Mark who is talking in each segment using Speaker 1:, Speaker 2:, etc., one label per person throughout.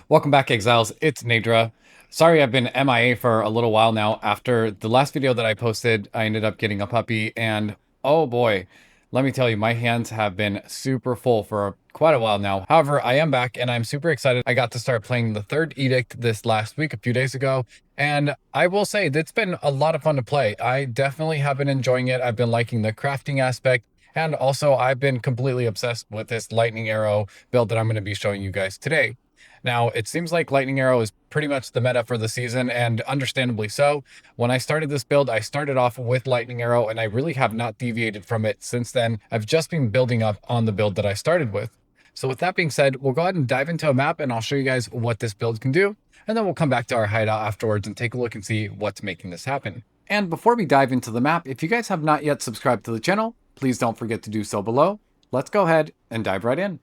Speaker 1: Welcome back, Exiles. It's Naidra. Sorry, I've been MIA for a little while now. After the last video that I posted, I ended up getting a puppy, and oh boy, let me tell you, my hands have been super full for quite a while now. However, I am back, and I'm super excited. I got to start playing the third edict this last week, a few days ago, and I will say that it's been a lot of fun to play. I definitely have been enjoying it. I've been liking the crafting aspect. And also, I've been completely obsessed with this lightning arrow build that I'm going to be showing you guys today. Now, it seems like Lightning Arrow is pretty much the meta for the season, and understandably so. When I started this build, I started off with Lightning Arrow, and I really have not deviated from it since then. I've just been building up on the build that I started with. So with that being said, we'll go ahead and dive into a map, and I'll show you guys what this build can do, and then we'll come back to our hideout afterwards and take a look and see what's making this happen. And before we dive into the map, if you guys have not yet subscribed to the channel, please don't forget to do so below. Let's go ahead and dive right in.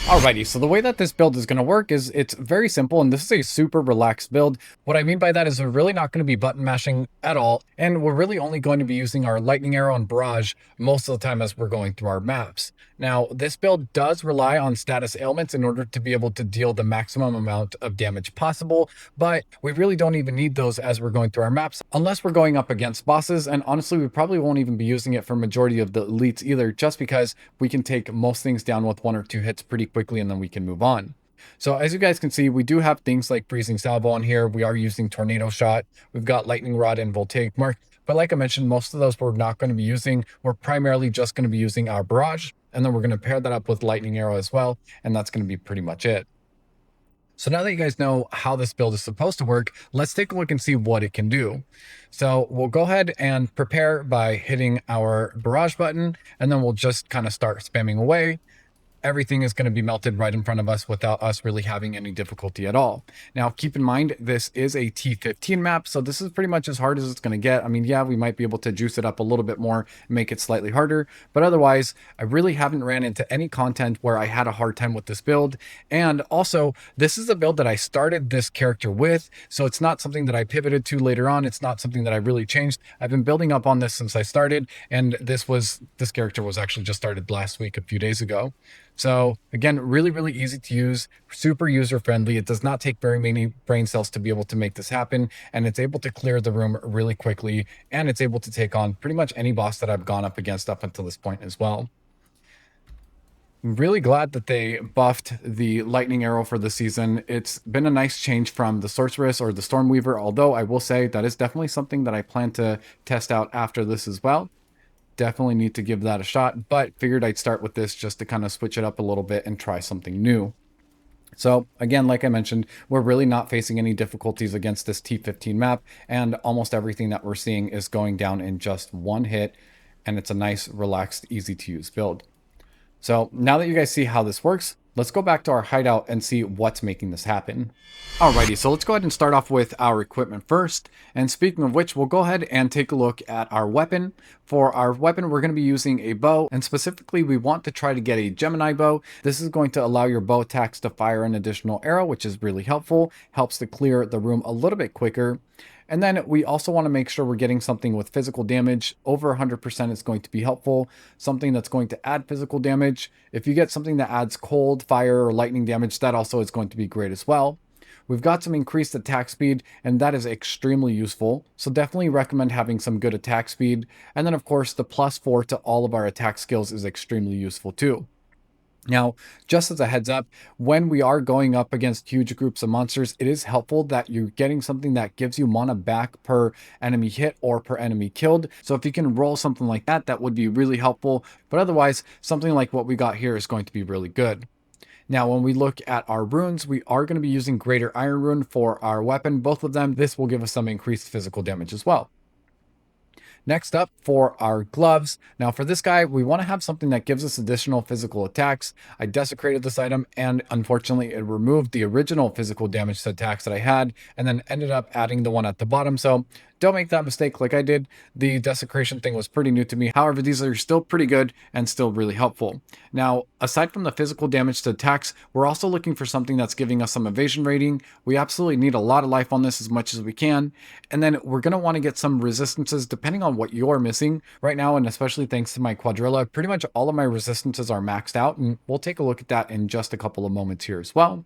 Speaker 1: Alrighty, so the way that this build is going to work is it's very simple, and this is a super relaxed build. What I mean by that is we're really not going to be button mashing at all, and we're really only going to be using our lightning arrow and barrage most of the time as we're going through our maps. Now, this build does rely on status ailments in order to be able to deal the maximum amount of damage possible, but we really don't even need those as we're going through our maps, unless we're going up against bosses, and honestly, we probably won't even be using it for majority of the elites either, just because we can take most things down with 1 or 2 hits pretty quickly, and then we can move on. So as you guys can see, we do have things like Freezing Salvo on here. We are using Tornado Shot. We've got Lightning Rod and Voltaic Mark. But like I mentioned, most of those we're not going to be using. We're primarily just going to be using our Barrage. And then we're going to pair that up with Lightning Arrow as well. And that's going to be pretty much it. So now that you guys know how this build is supposed to work, let's take a look and see what it can do. So we'll go ahead and prepare by hitting our Barrage button. And then we'll just kind of start spamming away. Everything is going to be melted right in front of us without us really having any difficulty at all. Now, keep in mind, this is a T15 map, so this is pretty much as hard as it's going to get. I mean, yeah, we might be able to juice it up a little bit more and make it slightly harder, but otherwise, I really haven't ran into any content where I had a hard time with this build. And also, this is the build that I started this character with, so it's not something that I pivoted to later on. It's not something that I really changed. I've been building up on this since I started, and this character was actually just started last week, a few days ago. So again, really, really easy to use, super user friendly. It does not take very many brain cells to be able to make this happen. And it's able to clear the room really quickly. And it's able to take on pretty much any boss that I've gone up against up until this point as well. I'm really glad that they buffed the lightning arrow for the season. It's been a nice change from the sorceress or the stormweaver, although I will say that is definitely something that I plan to test out after this as well. Definitely need to give that a shot, but figured I'd start with this just to kind of switch it up a little bit and try something new. So again, like I mentioned, we're really not facing any difficulties against this T15 map, and almost everything that we're seeing is going down in just 1 hit, and it's a nice, relaxed, easy to use build. So now that you guys see how this works, let's go back to our hideout and see what's making this happen. Alrighty, so let's go ahead and start off with our equipment first. And speaking of which, we'll go ahead and take a look at our weapon. For our weapon, we're going to be using a bow, and specifically we want to try to get a Gemini bow. This is going to allow your bow attacks to fire an additional arrow, which is really helpful. Helps to clear the room a little bit quicker. And then we also want to make sure we're getting something with physical damage. Over 100% is going to be helpful. Something that's going to add physical damage. If you get something that adds cold, fire, or lightning damage, that also is going to be great as well. We've got some increased attack speed, and that is extremely useful. So definitely recommend having some good attack speed. And then of course, the +4 to all of our attack skills is extremely useful too. Now, just as a heads up, when we are going up against huge groups of monsters, it is helpful that you're getting something that gives you mana back per enemy hit or per enemy killed. So if you can roll something like that, that would be really helpful. But otherwise, something like what we got here is going to be really good. Now, when we look at our runes, we are going to be using Greater Iron Rune for our weapon. Both of them, this will give us some increased physical damage as well. Next up, for our gloves. Now for this guy, we want to have something that gives us additional physical attacks. I desecrated this item, and unfortunately it removed the original physical damage attacks that I had, and then ended up adding the one at the bottom. So don't make that mistake like I did. The desecration thing was pretty new to me. However, these are still pretty good and still really helpful. Now, aside from the physical damage to attacks, we're also looking for something that's giving us some evasion rating. We absolutely need a lot of life on this as much as we can. And then we're going to want to get some resistances depending on what you're missing right now. And especially thanks to my quadrilla, pretty much all of my resistances are maxed out. And we'll take a look at that in just a couple of moments here as well.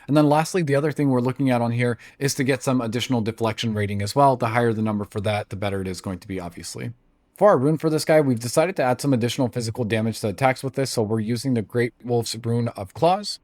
Speaker 1: And then lastly, the other thing we're looking at on here is to get some additional deflection rating as well. The higher the number for that, the better it is going to be, obviously. For our rune for this guy, we've decided to add some additional physical damage to attacks with this, so we're using the Great Wolf's Rune of Claws.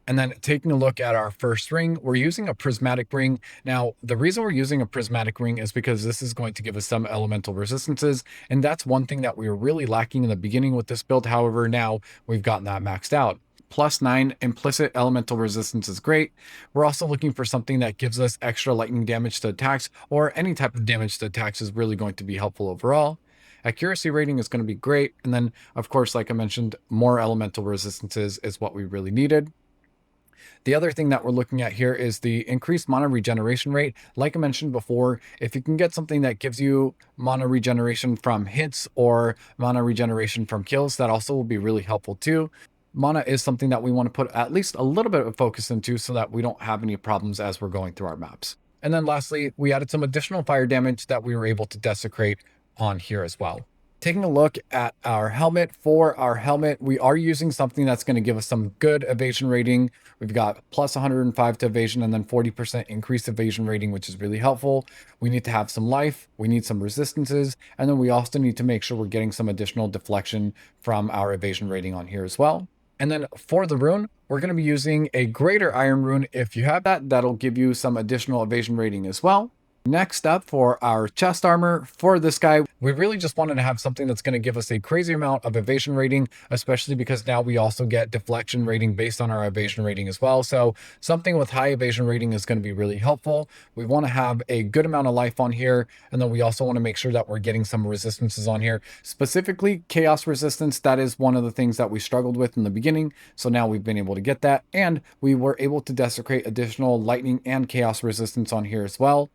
Speaker 1: And then taking a look at our first ring, we're using a prismatic ring. Now, the reason we're using a prismatic ring is because this is going to give us some elemental resistances. And that's one thing that we were really lacking in the beginning with this build. However, now we've gotten that maxed out. +9 implicit elemental resistance is great. We're also looking for something that gives us extra lightning damage to attacks, or any type of damage to attacks is really going to be helpful overall. Accuracy rating is going to be great. And then, of course, like I mentioned, more elemental resistances is what we really needed. The other thing that we're looking at here is the increased mana regeneration rate. Like I mentioned before, if you can get something that gives you mana regeneration from hits or mana regeneration from kills, that also will be really helpful too. Mana is something that we want to put at least a little bit of focus into so that we don't have any problems as we're going through our maps. And then lastly, we added some additional fire damage that we were able to desecrate on here as well. Taking a look at our helmet, for our helmet, we are using something that's going to give us some good evasion rating. We've got +105 to evasion and then 40% increased evasion rating, which is really helpful. We need to have some life, we need some resistances, and then we also need to make sure we're getting some additional deflection from our evasion rating on here as well. And then for the rune, we're going to be using a greater iron rune. If you have that, that'll give you some additional evasion rating as well. Next up, for our chest armor, for this guy, we really just wanted to have something that's going to give us a crazy amount of evasion rating, especially because now we also get deflection rating based on our evasion rating as well. So something with high evasion rating is going to be really helpful. We want to have a good amount of life on here, and then we also want to make sure that we're getting some resistances on here, specifically chaos resistance. That is one of the things that we struggled with in the beginning, so now we've been able to get that, and we were able to desecrate additional lightning and chaos resistance on here as well.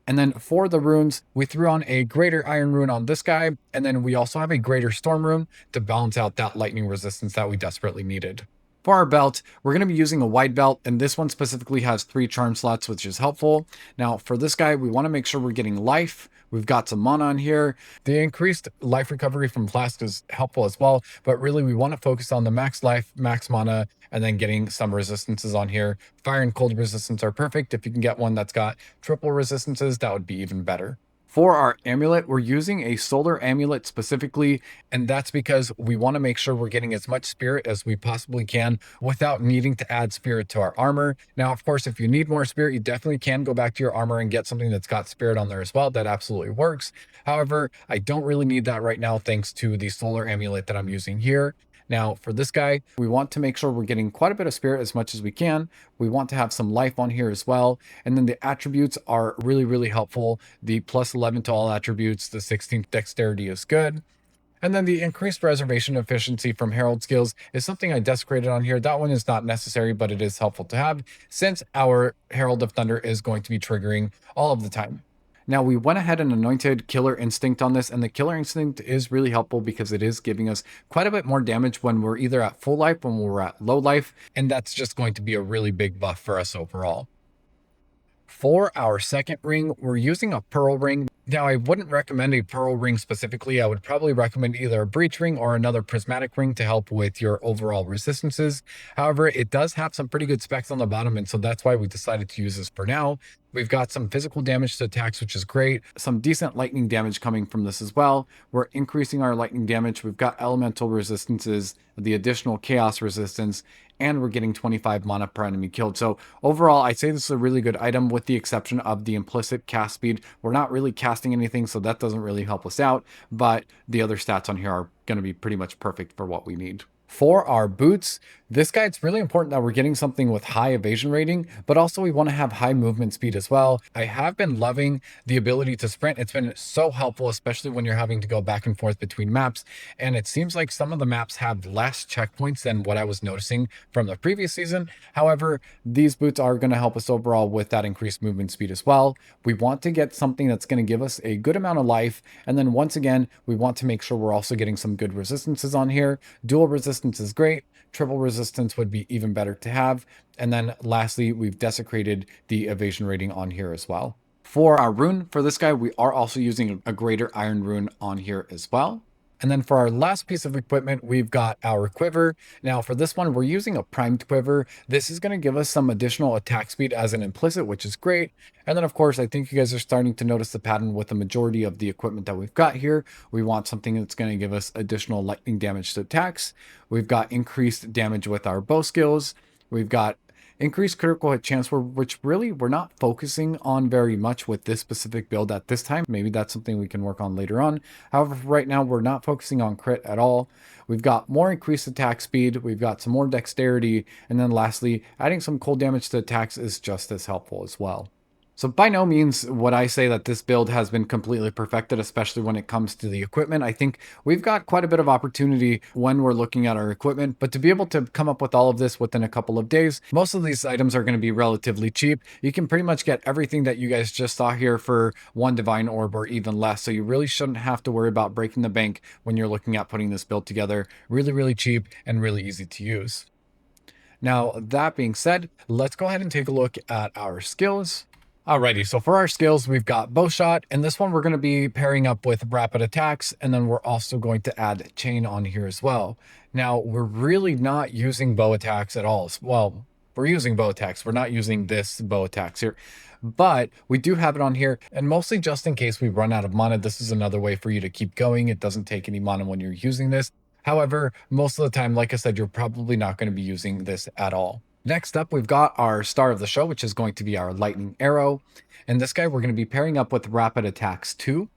Speaker 1: And then for the runes, we threw on a greater iron rune on this guy, and then we also have a greater storm rune to balance out that lightning resistance that we desperately needed. For our belt, we're going to be using a wide belt, and this one specifically has 3 charm slots, which is helpful. Now, for this guy, we want to make sure we're getting life. We've got some mana on here. The increased life recovery from flask is helpful as well, but really we want to focus on the max life, max mana, and then getting some resistances on here. Fire and cold resistance are perfect. If you can get one that's got triple resistances, that would be even better. For our amulet, we're using a solar amulet specifically, and that's because we want to make sure we're getting as much spirit as we possibly can without needing to add spirit to our armor. Now, of course, if you need more spirit, you definitely can go back to your armor and get something that's got spirit on there as well. That absolutely works. However, I don't really need that right now thanks to the solar amulet that I'm using here. Now, for this guy, we want to make sure we're getting quite a bit of spirit as much as we can. We want to have some life on here as well. And then the attributes are really, really helpful. The +11 to all attributes, the 16th dexterity is good. And then the increased reservation efficiency from Herald skills is something I desecrated on here. That one is not necessary, but it is helpful to have since our Herald of Thunder is going to be triggering all of the time. Now, we went ahead and anointed Killer Instinct on this, and the Killer Instinct is really helpful because it is giving us quite a bit more damage when we're either at full life, when we're at low life, and that's just going to be a really big buff for us overall. For our second ring, we're using a pearl ring. Now, I wouldn't recommend a pearl ring specifically. I would probably recommend either a breach ring or another prismatic ring to help with your overall resistances. However, it does have some pretty good specs on the bottom, and so that's why we decided to use this for now. We've got some physical damage to attacks, which is great. Some decent lightning damage coming from this as well. We're increasing our lightning damage. We've got elemental resistances, the additional chaos resistance, and we're getting 25 mana per enemy killed. So overall, I'd say this is a really good item with the exception of the implicit cast speed. We're not really casting anything, so that doesn't really help us out, but the other stats on here are going to be pretty much perfect for what we need. For our boots, this guy, it's really important that we're getting something with high evasion rating, but also we want to have high movement speed as well. I have been loving the ability to sprint. It's been so helpful, especially when you're having to go back and forth between maps. And it seems like some of the maps have less checkpoints than what I was noticing from the previous season. However, these boots are going to help us overall with that increased movement speed as well. We want to get something that's going to give us a good amount of life. And then once again, we want to make sure we're also getting some good resistances on here. Dual resistance is great. Triple resistance would be even better to have. And then lastly, we've desecrated the evasion rating on here as well. For our rune, for this guy, we are also using a greater iron rune on here as well. And then for our last piece of equipment, we've got our quiver. Now for this one, we're using a primed quiver. This is going to give us some additional attack speed as an implicit, which is great. And then of course, I think you guys are starting to notice the pattern with the majority of the equipment that we've got here. We want something that's going to give us additional lightning damage to attacks. We've got increased damage with our bow skills. We've got increased critical hit chance, which really we're not focusing on very much with this specific build at this time. Maybe that's something we can work on later on. However, right now we're not focusing on crit at all. We've got more increased attack speed, we've got some more dexterity, and then lastly, adding some cold damage to attacks is just as helpful as well. So by no means would I say that this build has been completely perfected, especially when it comes to the equipment. I think we've got quite a bit of opportunity when we're looking at our equipment, but to be able to come up with all of this within a couple of days, most of these items are going to be relatively cheap. You can pretty much get everything that you guys just saw here for one divine orb or even less. So you really shouldn't have to worry about breaking the bank when you're looking at putting this build together. Really, really cheap and really easy to use. Now, that being said, let's go ahead and take a look at our skills. Alrighty, so for our skills, we've got bow shot, and this one we're going to be pairing up with rapid attacks, and then we're also going to add chain on here as well. Now, we're really not using bow attacks at all. Well, we're using bow attacks. We're not using this bow attacks here, but we do have it on here, and mostly just in case we run out of mana. This is another way for you to keep going. It doesn't take any mana when you're using this. However, most of the time, like I said, you're probably not going to be using this at all. Next up, we've got our star of the show, which is going to be our lightning arrow. And this guy, we're going to be pairing up with rapid attacks 2.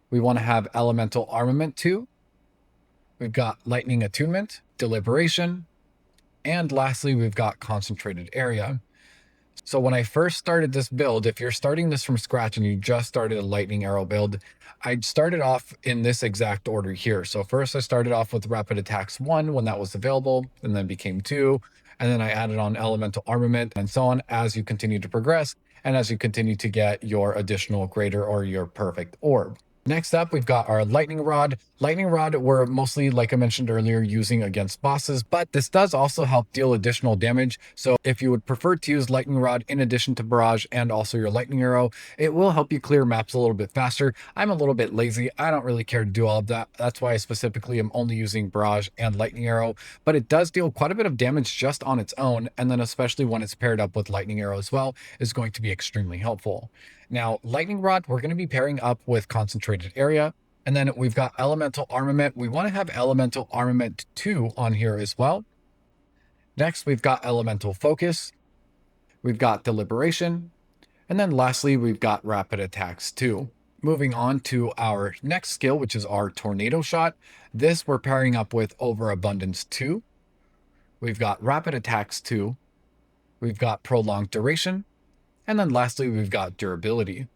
Speaker 1: We want to have elemental armament 2. We've got lightning attunement, deliberation. And lastly, we've got concentrated area. So when I first started this build, if you're starting this from scratch and you just started a lightning arrow build, I started off in this exact order here. So first I started off with rapid attacks 1 when that was available, and then became 2. And then I added on elemental armament and so on as you continue to progress and as you continue to get your additional greater or your perfect orb. Next up, we've got our lightning rod. Lightning rod, we're mostly, like I mentioned earlier, using against bosses, but this does also help deal additional damage. So if you would prefer to use lightning rod in addition to barrage and also your lightning arrow, it will help you clear maps a little bit faster. I'm a little bit lazy. I don't really care to do all of that. That's why I specifically am only using barrage and lightning arrow, but it does deal quite a bit of damage just on its own. And then especially when it's paired up with lightning arrow as well, is going to be extremely helpful. Now, lightning rod, we're going to be pairing up with concentrated area. And then we've got elemental armament. We want to have elemental armament 2 on here as well. Next, we've got elemental focus. We've got deliberation. And then lastly, we've got rapid attacks 2. Moving on to our next skill, which is our tornado shot. This we're pairing up with overabundance 2. We've got rapid attacks 2. We've got prolonged duration. And then lastly, we've got durability.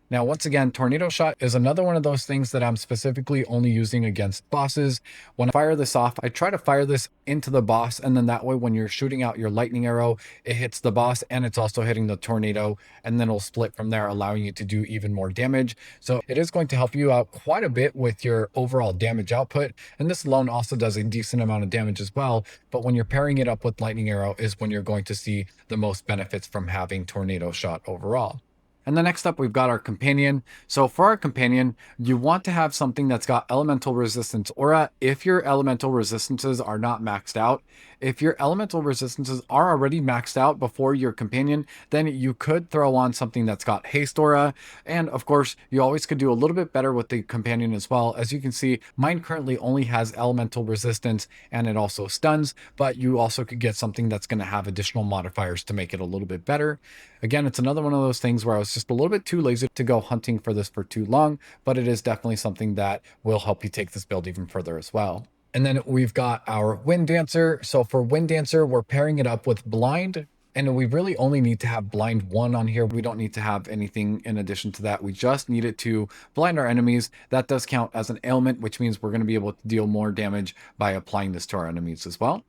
Speaker 1: Now, once again, Tornado Shot is another one of those things that I'm specifically only using against bosses. When I fire this off, I try to fire this into the boss, and then that way when you're shooting out your lightning arrow, it hits the boss and it's also hitting the tornado, and then it'll split from there, allowing you to do even more damage. So it is going to help you out quite a bit with your overall damage output, and this alone also does a decent amount of damage as well, but when you're pairing it up with lightning arrow is when you're going to see the most benefits from having Tornado Shot overall. And then next up, we've got our companion. So for our companion, you want to have something that's got elemental resistance aura if your elemental resistances are not maxed out. If your elemental resistances are already maxed out before your companion, then you could throw on something that's got haste aura. And of course, you always could do a little bit better with the companion as well. As you can see, mine currently only has elemental resistance and it also stuns, but you also could get something that's going to have additional modifiers to make it a little bit better. Again, it's another one of those things where I was just a little bit too lazy to go hunting for this for too long, but it is definitely something that will help you take this build even further as well. And then we've got our Wind Dancer. So for Wind Dancer, we're pairing it up with Blind. And we really only need to have blind 1 on here. We don't need to have anything in addition to that. We just need it to blind our enemies. That does count as an ailment, which means we're going to be able to deal more damage by applying this to our enemies as well.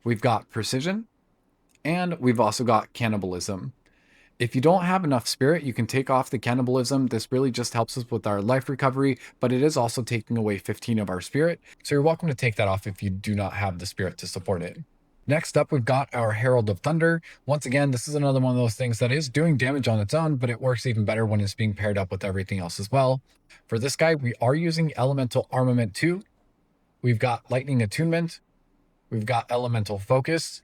Speaker 1: We've got precision, and we've also got cannibalism. If you don't have enough spirit, you can take off the cannibalism. This really just helps us with our life recovery, but it is also taking away 15 of our spirit. So you're welcome to take that off if you do not have the spirit to support it. Next up, we've got our Herald of Thunder. Once again, this is another one of those things that is doing damage on its own, but it works even better when it's being paired up with everything else as well. For this guy, we are using Elemental Armament 2. We've got Lightning Attunement. We've got Elemental Focus.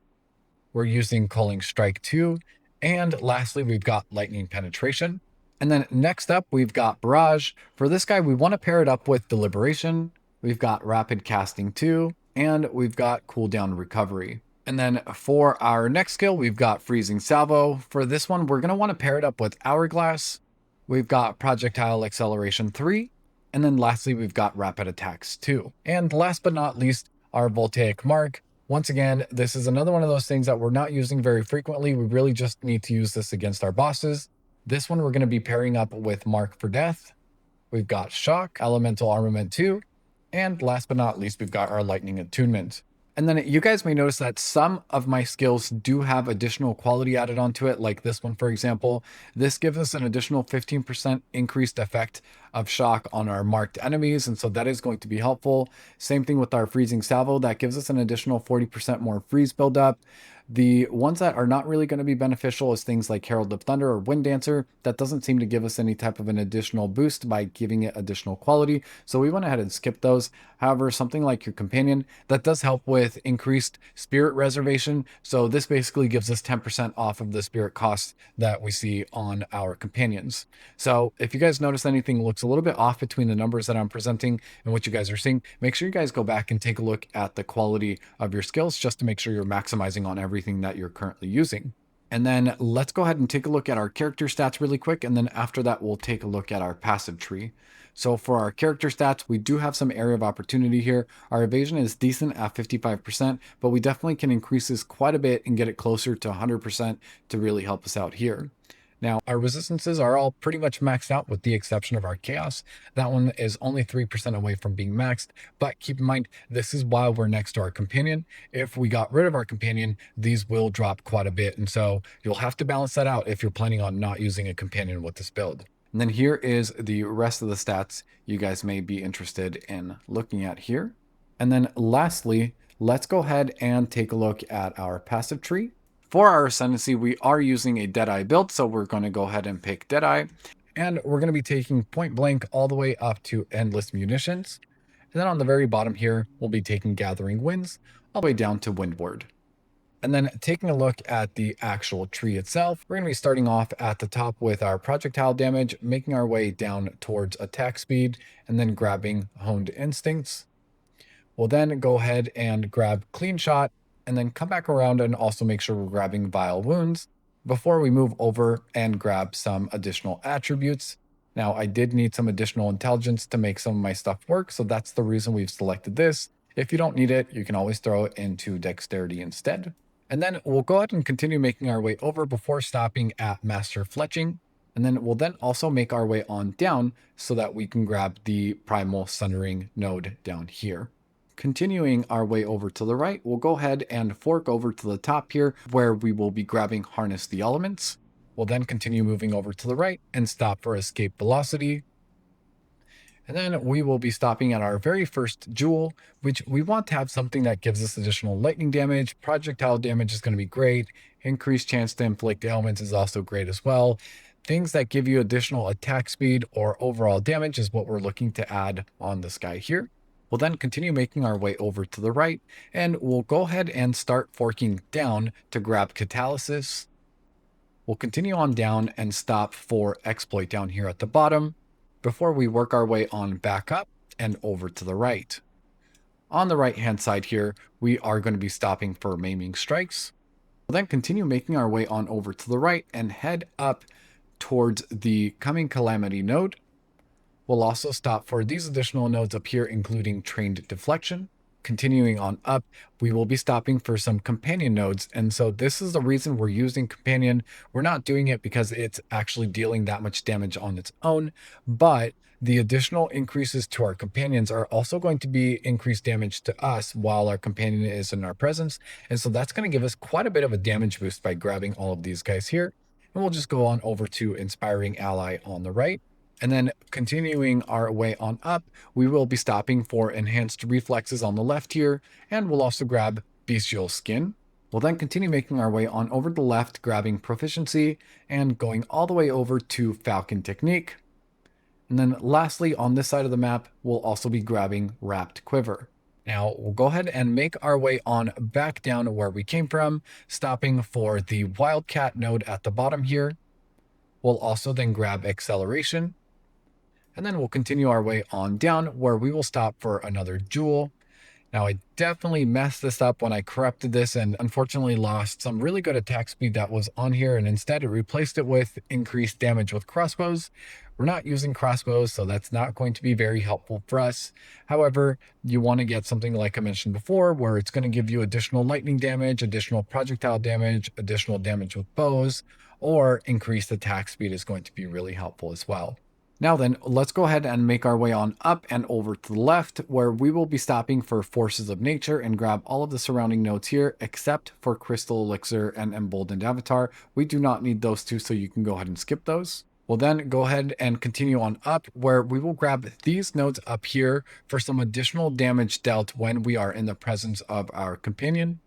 Speaker 1: We're using Culling Strike 2. And lastly, we've got Lightning Penetration. And then next up, we've got Barrage. For this guy, we want to pair it up with Deliberation. We've got Rapid Casting 2. And we've got Cooldown Recovery. And then for our next skill, we've got Freezing Salvo. For this one, we're going to want to pair it up with Hourglass. We've got Projectile Acceleration 3. And then lastly, we've got Rapid Attacks 2. And last but not least, our Voltaic Mark. Once again, this is another one of those things that we're not using very frequently. We really just need to use this against our bosses. This one we're going to be pairing up with Mark for Death. We've got Shock, Elemental Armament 2. And last but not least, we've got our Lightning Attunement. And then you guys may notice that some of my skills do have additional quality added onto it, like this one, for example. This gives us an additional 15% increased effect of shock on our marked enemies, and so that is going to be helpful. Same thing with our Freezing Salvo. That gives us an additional 40% more freeze buildup. The ones that are not really going to be beneficial is things like Herald of Thunder or Wind Dancer. That doesn't seem to give us any type of an additional boost by giving it additional quality, so we went ahead and skipped those. However, something like your Companion, that does help with increased spirit reservation, so this basically gives us 10% off of the spirit cost that we see on our companions. So if you guys notice anything looks a little bit off between the numbers that I'm presenting and what you guys are seeing, make sure you guys go back and take a look at the quality of your skills just to make sure you're maximizing on everything that you're currently using. And then let's go ahead and take a look at our character stats really quick, and then after that we'll take a look at our passive tree. So for our character stats, we do have some area of opportunity here. Our evasion is decent at 55%, but we definitely can increase this quite a bit and get it closer to 100% to really help us out here. Now, our resistances are all pretty much maxed out with the exception of our chaos. That one is only 3% away from being maxed, but keep in mind, this is while we're next to our companion. If we got rid of our companion, these will drop quite a bit, and so you'll have to balance that out if you're planning on not using a companion with this build. And then here is the rest of the stats you guys may be interested in looking at here. And then lastly, let's go ahead and take a look at our passive tree. For our Ascendancy, we are using a Deadeye build, so we're going to go ahead and pick Deadeye. And we're going to be taking Point Blank all the way up to Endless Munitions. And then on the very bottom here, we'll be taking Gathering Winds all the way down to Windward. And then taking a look at the actual tree itself, we're going to be starting off at the top with our projectile damage, making our way down towards attack speed, and then grabbing Honed Instincts. We'll then go ahead and grab Clean Shot, and then come back around and also make sure we're grabbing Vile Wounds before we move over and grab some additional attributes. Now, I did need some additional intelligence to make some of my stuff work, so that's the reason we've selected this. If you don't need it, you can always throw it into Dexterity instead. And then we'll go ahead and continue making our way over before stopping at Master Fletching. And then we'll then also make our way on down so that we can grab the Primal Sundering node down here. Continuing our way over to the right, we'll go ahead and fork over to the top here where we will be grabbing Harness the Elements. We'll then continue moving over to the right and stop for Escape Velocity. And then we will be stopping at our very first jewel, which we want to have something that gives us additional lightning damage. Projectile damage is going to be great. Increased chance to inflict ailments is also great as well. Things that give you additional attack speed or overall damage is what we're looking to add on this guy here. We'll then continue making our way over to the right, and we'll go ahead and start forking down to grab Catalysis. We'll continue on down and stop for Exploit down here at the bottom before we work our way on back up and over to the right. On the right hand side here, we are going to be stopping for Maiming Strikes. We'll then continue making our way on over to the right and head up towards the Coming Calamity node. We'll also stop for these additional nodes up here, including Trained Deflection. Continuing on up, we will be stopping for some companion nodes, and so this is the reason we're using companion. We're not doing it because it's actually dealing that much damage on its own, but the additional increases to our companions are also going to be increased damage to us while our companion is in our presence, and so that's going to give us quite a bit of a damage boost by grabbing all of these guys here. And we'll just go on over to Inspiring Ally on the right. And then continuing our way on up, we will be stopping for Enhanced Reflexes on the left here, and we'll also grab Bestial Skin. We'll then continue making our way on over to the left, grabbing Proficiency, and going all the way over to Falcon Technique. And then lastly, on this side of the map, we'll also be grabbing Wrapped Quiver. Now, we'll go ahead and make our way on back down to where we came from, stopping for the Wildcat node at the bottom here. We'll also then grab Acceleration. And then we'll continue our way on down where we will stop for another Jewel. Now, I definitely messed this up when I corrupted this and unfortunately lost some really good attack speed that was on here, and instead it replaced it with increased damage with crossbows. We're not using crossbows, so that's not going to be very helpful for us. However, you want to get something like I mentioned before, where it's going to give you additional lightning damage, additional projectile damage, additional damage with bows, or increased attack speed is going to be really helpful as well. Now then, let's go ahead and make our way on up and over to the left, where we will be stopping for Forces of Nature and grab all of the surrounding nodes here, except for Crystal Elixir and Emboldened Avatar. We do not need those two, so you can go ahead and skip those. We'll then go ahead and continue on up, where we will grab these nodes up here for some additional damage dealt when we are in the presence of our companion.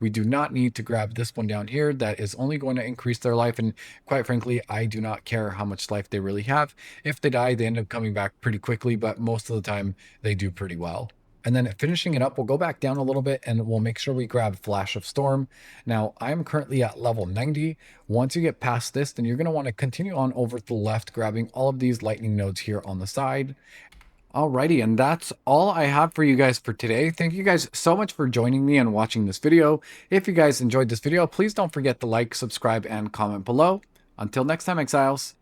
Speaker 1: We do not need to grab this one down here. That is only going to increase their life. And quite frankly, I do not care how much life they really have. If they die, they end up coming back pretty quickly, but most of the time they do pretty well. And then finishing it up, we'll go back down a little bit and we'll make sure we grab Flash of Storm. Now, I'm currently at level 90. Once you get past this, then you're going to want to continue on over to the left, grabbing all of these lightning nodes here on the side. Alrighty, and that's all I have for you guys for today. Thank you guys so much for joining me and watching this video. If you guys enjoyed this video, please don't forget to like, subscribe, and comment below. Until next time, Exiles.